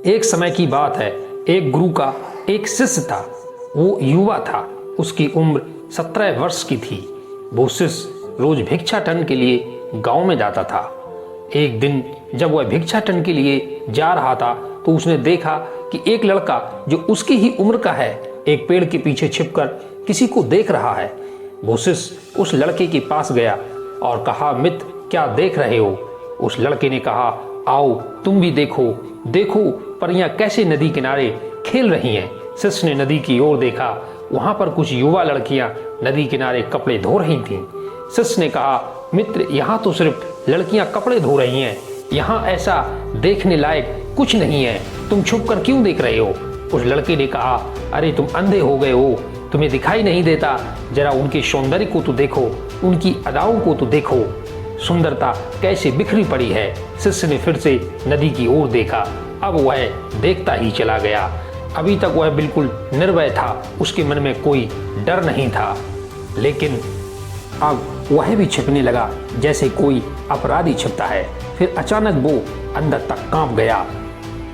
एक समय की बात है, एक गुरु का एक शिष्य था। वो युवा था, उसकी उम्र 17 वर्ष की थी। वो शिष्य रोज भिक्षाटन के लिए गांव में जाता था। एक दिन जब वह भिक्षाटन के लिए जा रहा था तो उसने देखा कि एक लड़का जो उसकी ही उम्र का है एक पेड़ के पीछे छिपकर किसी को देख रहा है। वो शिष्य उस लड़के के पास गया और कहा, मित्र क्या देख रहे हो? उस लड़के ने कहा, आओ तुम भी देखो, देखो परियां कैसे नदी किनारे खेल रही हैं। शिष्य ने नदी की ओर देखा, वहां पर कुछ युवा लड़कियां नदी किनारे कपड़े धो रही थीं। शिष्य ने कहा, मित्र यहाँ तो सिर्फ लड़कियां कपड़े धो रही हैं, यहाँ ऐसा देखने लायक कुछ नहीं है, तुम छुप कर क्यों देख रहे हो? उस लड़के ने कहा, अरे तुम अंधे हो गए हो, तुम्हें दिखाई नहीं देता? जरा उनके सौंदर्य को तो देखो, उनकी अदाओं को तो देखो, सुंदरता कैसे बिखरी पड़ी है। शिष्य ने फिर से नदी की ओर देखा। अब वह देखता ही चला गया। अभी तक वह बिल्कुल निर्भय था, उसके मन में कोई डर नहीं था, लेकिन अब वह भी छिपने लगा जैसे कोई अपराधी छिपता है। फिर अचानक वो अंदर तक कांप गया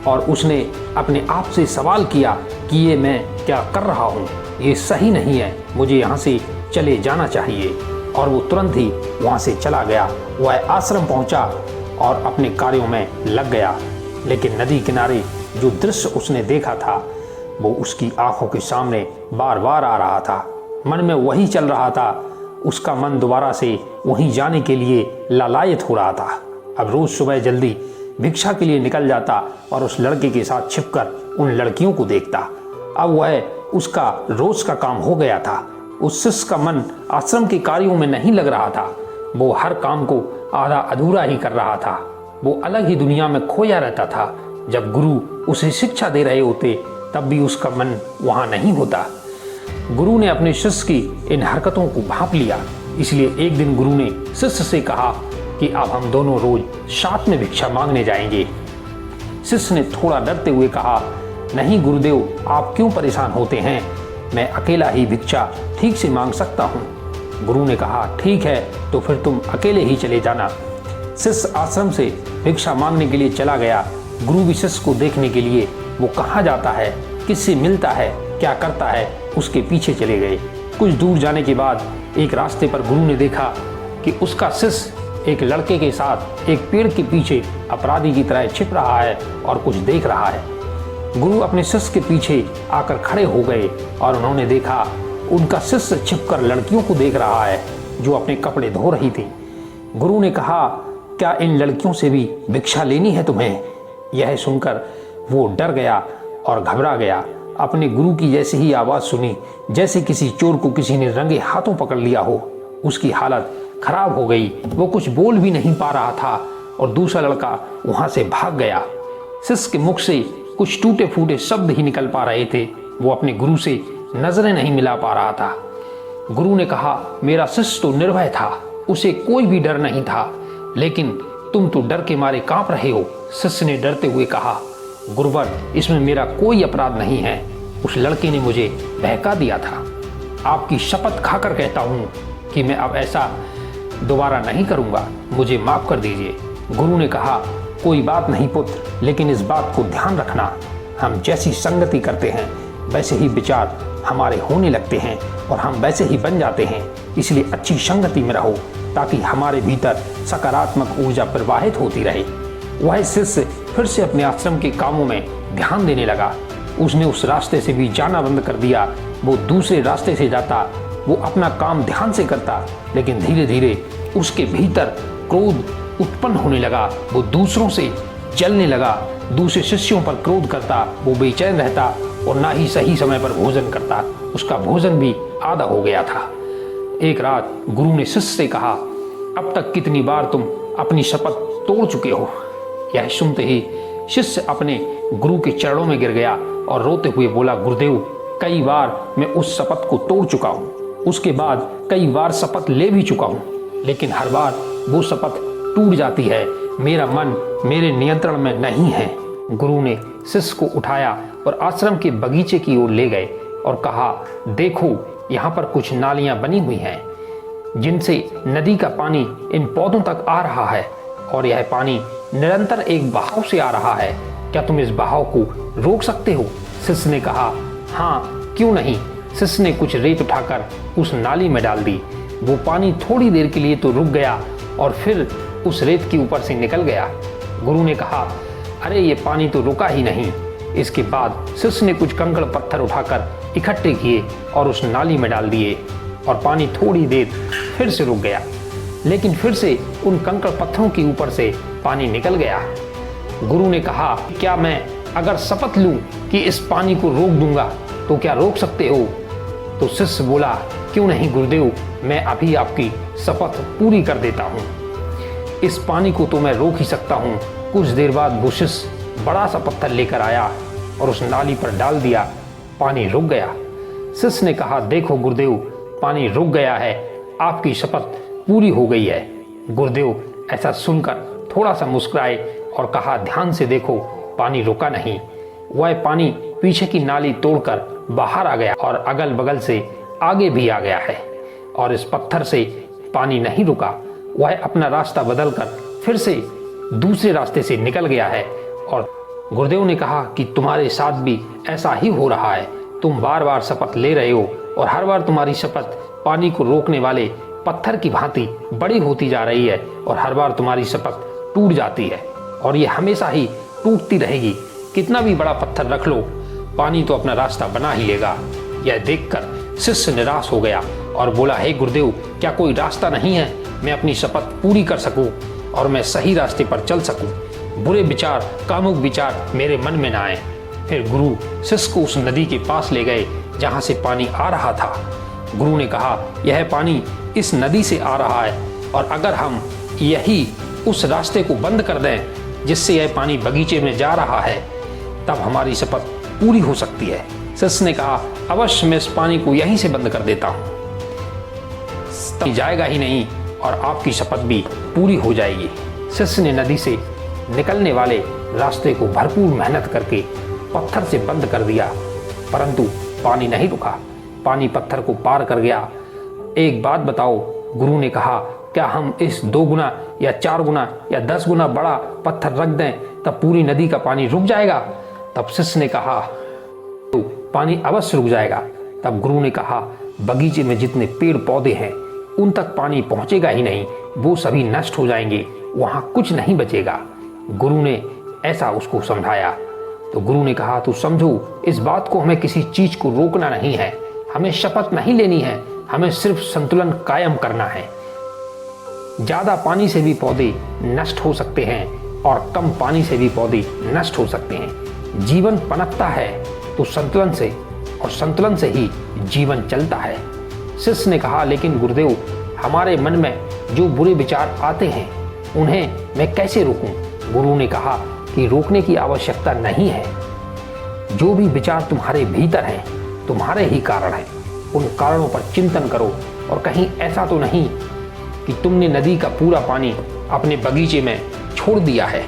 और उसने अपने आप से सवाल किया कि ये मैं क्या कर रहा हूँ? ये सही नहीं है, मुझे यहाँ से चले जाना चाहिए। और वो तुरंत ही वहाँ से चला गया। वह आश्रम पहुँचा और अपने कार्यों में लग गया। लेकिन नदी किनारे जो दृश्य उसने देखा था वो उसकी आंखों के सामने बार बार आ रहा था। मन में वही चल रहा था। उसका मन दोबारा से वहीं जाने के लिए लालायत हो रहा था। अब रोज सुबह जल्दी भिक्षा के लिए निकल जाता और उस लड़के के साथ छिपकर उन लड़कियों को देखता। अब वह उसका रोज का काम हो गया था। उस शिष्य का मन आश्रम के कार्यों में नहीं लग रहा था। वो हर काम को आधा अधूरा ही कर रहा था। वो अलग ही दुनिया में खोया रहता था। जब गुरु उसे शिक्षा दे रहे होते तब भी उसका मन वहाँ नहीं होता। गुरु ने अपने शिष्य की इन हरकतों को भांप लिया। इसलिए एक दिन गुरु ने शिष्य से कहा कि अब हम दोनों रोज साथ में भिक्षा मांगने जाएंगे। शिष्य ने थोड़ा डरते हुए कहा, नहीं गुरुदेव, आप क्यों परेशान होते हैं? मैं अकेला ही भिक्षा ठीक से मांग सकता हूँ। गुरु ने कहा, ठीक है, तो फिर तुम अकेले ही चले जाना। शिष्य आश्रम से भिक्षा मांगने के लिए चला गया। गुरु भी शिष्य को देखने के लिए वो कहाँ जाता है, किससे मिलता है, क्या करता है, उसके पीछे चले गए। कुछ दूर जाने के बाद एक रास्ते पर गुरु ने देखा कि उसका शिष्य एक लड़के के साथ एक पेड़ के पीछे अपराधी की तरह छिप रहा है और कुछ देख रहा है। गुरु अपने शिष्य के पीछे आकर खड़े हो गए और उन्होंने देखा उनका शिष्य छिपकर लड़कियों को देख रहा है जो अपने कपड़े धो रही थी। गुरु ने कहा, क्या इन लड़कियों से भी भिक्षा लेनी है तुम्हें? यह सुनकर वो डर गया और घबरा गया। अपने गुरु की जैसे ही आवाज़ सुनी, जैसे किसी चोर को किसी ने रंगे हाथों पकड़ लिया हो। उसकी हालत खराब हो गई। वो कुछ बोल भी नहीं पा रहा था और दूसरा लड़का वहाँ से भाग गया। शिष्य के मुख से कुछ टूटे फूटे शब्द ही निकल पा रहे थे। वो अपने गुरु से नजरें नहीं मिला पा रहा था। गुरु ने कहा, मेरा शिष्य तो निर्भय था, उसे कोई भी डर नहीं था, लेकिन तुम तो डर के मारे कांप रहे हो। शिष्य ने डरते हुए कहा, गुरुवर, इसमें मेरा कोई अपराध नहीं है। उस लड़के ने मुझे बहका दिया था। आपकी शपथ खाकर कहता हूँ कि मैं अब ऐसा दोबारा नहीं करूँगा, मुझे माफ कर दीजिए। गुरु ने कहा, कोई बात नहीं पुत्र, लेकिन इस बात को ध्यान रखना, हम जैसी संगति करते हैं वैसे ही विचार हमारे होने लगते हैं और हम वैसे ही बन जाते हैं। इसलिए अच्छी संगति में रहो ताकि हमारे भीतर सकारात्मक ऊर्जा प्रवाहित होती रहे। वह शिष्य फिर से अपने आश्रम के कामों में ध्यान देने लगा। उसने उस रास्ते से भी जाना बंद कर दिया। वो दूसरे रास्ते से जाता, वो अपना काम ध्यान से करता, लेकिन धीरे धीरे उसके भीतर क्रोध उत्पन्न होने लगा। वो दूसरों से जलने लगा, दूसरे शिष्यों पर क्रोध करता, वो बेचैन रहता और ना ही सही समय पर भोजन करता। उसका भोजन भी आधा हो गया था। एक रात गुरु ने शिष्य से कहा, अब तक कितनी बार तुम अपनी शपथ तोड़ चुके हो? यह सुनते ही शिष्य अपने गुरु के चरणों में गिर गया और रोते हुए बोला, गुरुदेव, कई बार मैं उस शपथ को तोड़ चुका हूँ। उसके बाद कई बार शपथ ले भी चुका हूँ, लेकिन हर बार वो शपथ टूट जाती है। मेरा मन मेरे नियंत्रण में नहीं है। गुरु ने शिष्य को उठाया और आश्रम के बगीचे की ओर ले गए और कहा, देखो यहाँ पर कुछ नालियाँ बनी हुई हैं जिनसे नदी का पानी इन पौधों तक आ रहा है और यह पानी निरंतर एक बहाव से आ रहा है। क्या तुम इस बहाव को रोक सकते हो? शिष्य ने कहा, हाँ क्यों नहीं। शिष्य ने कुछ रेत उठाकर उस नाली में डाल दी। वो पानी थोड़ी देर के लिए तो रुक गया और फिर उस रेत के ऊपर से निकल गया। गुरु ने कहा, अरे ये पानी तो रुका ही नहीं। इसके बाद शिष्य ने कुछ कंकड़ पत्थर उठाकर इकट्ठे किए और उस नाली में डाल दिए और पानी थोड़ी देर फिर से रुक गया, लेकिन फिर से उन कंकड़ पत्थरों के ऊपर से पानी निकल गया। गुरु ने कहा, क्या मैं अगर शपथ लूं कि इस पानी को रोक दूंगा तो क्या रोक सकते हो? तो शिष्य बोला, क्यों नहीं गुरुदेव, मैं अभी आपकी शपथ पूरी कर देता हूँ। इस पानी को तो मैं रोक ही सकता हूँ। कुछ देर बाद वो शिष्य बड़ा सा पत्थर लेकर आया और उस नाली पर डाल दिया। पानी रुक गया। शिष्य ने कहा, देखो गुरुदेव, पानी रुक गया है, आपकी शपथ पूरी हो गई है। गुरुदेव ऐसा सुनकर थोड़ा सा मुस्कुराए और कहा, ध्यान से देखो, पानी रुका नहीं। वह पानी पीछे की नाली तोड़कर बाहर आ गया और अगल बगल से आगे भी आ गया है और इस पत्थर से पानी नहीं रुका। वह अपना रास्ता बदलकर फिर से दूसरे रास्ते से निकल गया है। और गुरुदेव ने कहा कि तुम्हारे साथ भी ऐसा ही हो रहा है। तुम बार बार शपथ ले रहे हो और हर बार तुम्हारी शपथ पानी को रोकने वाले पत्थर की भांति बड़ी होती जा रही है और हर बार तुम्हारी शपथ टूट जाती है और ये हमेशा ही टूटती रहेगी। कितना भी बड़ा पत्थर रख लो, पानी तो अपना रास्ता बना ही लेगा। यह देखकर शिष्य निराश हो गया और बोला, हे गुरुदेव, क्या कोई रास्ता नहीं है मैं अपनी शपथ पूरी कर सकूं और मैं सही रास्ते पर चल सकूं? बुरे विचार, कामुक विचार मेरे मन में ना आए। फिर गुरु शिष्य को उस नदी के पास ले गए जहां से पानी आ रहा था। गुरु ने कहा, यह पानी इस नदी से आ रहा है और अगर हम यही उस रास्ते को बंद कर दें जिससे यह पानी बगीचे में जा रहा है, तब हमारी शपथ पूरी हो सकती है। शिष्य ने कहा, अवश्य मैं इस पानी को यहीं से बंद कर देता हूँ। तब जाएगा ही नहीं और आपकी शपथ भी पूरी हो जाएगी। शिष्य ने नदी से निकलने वाले रास्ते को भरपूर मेहनत करके पत्थर से बंद कर दिया, परंतु पानी नहीं रुका। पानी पत्थर को पार कर गया। एक बात बताओ, गुरु ने कहा, क्या हम इस 2 गुना या 4 गुना या 10 गुना बड़ा पत्थर रख दें तब पूरी नदी का पानी रुक जाएगा? तब शिष्य ने कहा, तो पानी अवश्य रुक जाएगा। तब गुरु ने कहा, बगीचे में जितने पेड़ पौधे हैं उन तक पानी पहुंचेगा ही नहीं, वो सभी नष्ट हो जाएंगे, वहां कुछ नहीं बचेगा। गुरु ने ऐसा उसको समझाया। तो गुरु ने कहा, तो समझो, इस बात को हमें किसी चीज को रोकना नहीं है, हमें शपथ नहीं लेनी है, हमें सिर्फ संतुलन कायम करना है। ज्यादा पानी से भी पौधे नष्ट हो सकते हैं और कम पानी से भी पौधे नष्ट हो सकते हैं। जीवन पनपता है तो संतुलन से, और संतुलन से ही जीवन चलता है। शिष्य ने कहा, लेकिन गुरुदेव, हमारे मन में जो बुरे विचार आते हैं उन्हें मैं कैसे रोकूं? गुरु ने कहा कि रोकने की आवश्यकता नहीं है। जो भी विचार तुम्हारे भीतर हैं तुम्हारे ही कारण हैं। उन कारणों पर चिंतन करो और कहीं ऐसा तो नहीं कि तुमने नदी का पूरा पानी अपने बगीचे में छोड़ दिया है,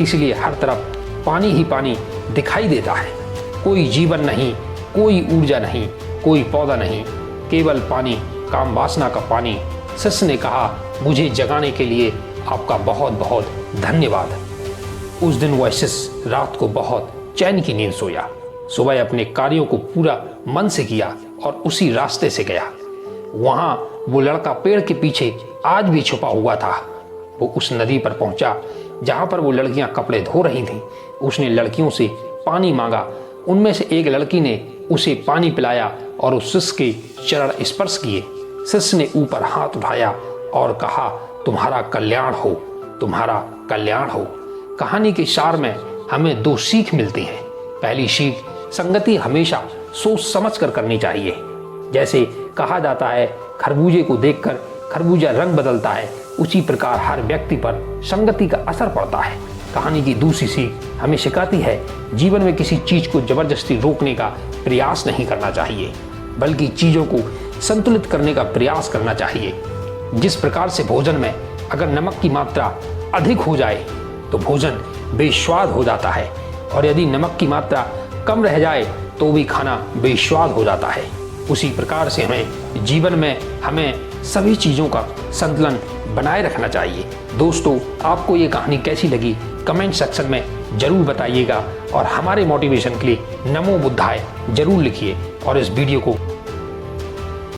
इसलिए हर तरफ पानी ही पानी दिखाई देता है। कोई जीवन नहीं, कोई ऊर्जा नहीं, कोई पौधा नहीं, केवल पानी, काम वासना का पानी। शिष्य ने कहा, मुझे जगाने के लिए आपका बहुत बहुत धन्यवाद। उस दिन वह शिष्य रात को बहुत चैन की नींद सोया। सुबह अपने कार्यों को पूरा मन से किया और उसी रास्ते से गया। वहां वो लड़का पेड़ के पीछे आज भी छुपा हुआ था। वो उस नदी पर पहुंचा जहां पर वो लड़कियां कपड़े धो रही थीं। उसने लड़कियों से पानी मांगा। उनमें से एक लड़की ने उसे पानी पिलाया और उस शिष्य के चरण स्पर्श किए। शिष्य ने ऊपर हाथ उठाया और कहा, तुम्हारा कल्याण हो, तुम्हारा कल्याण हो। कहानी के सार में हमें 2 सीख मिलती हैं। पहली सीख, संगति हमेशा सोच समझ कर करनी चाहिए। जैसे कहा जाता है, खरबूजे को देखकर खरबूजा रंग बदलता है, उसी प्रकार हर व्यक्ति पर संगति का असर पड़ता है। कहानी की दूसरी सीख हमें सिखाती है, जीवन में किसी चीज को जबरदस्ती रोकने का प्रयास नहीं करना चाहिए, बल्कि चीजों को संतुलित करने का प्रयास करना चाहिए। जिस प्रकार से भोजन में अगर नमक की मात्रा अधिक हो जाए तो भोजन बेस्वाद हो जाता है, और यदि नमक की मात्रा कम रह जाए तो भी खाना बेस्वाद हो जाता है। उसी प्रकार से हमें जीवन में हमें सभी चीज़ों का संतुलन बनाए रखना चाहिए। दोस्तों, आपको ये कहानी कैसी लगी कमेंट सेक्शन में जरूर बताइएगा और हमारे मोटिवेशन के लिए नमो बुद्धाय जरूर लिखिए और इस वीडियो को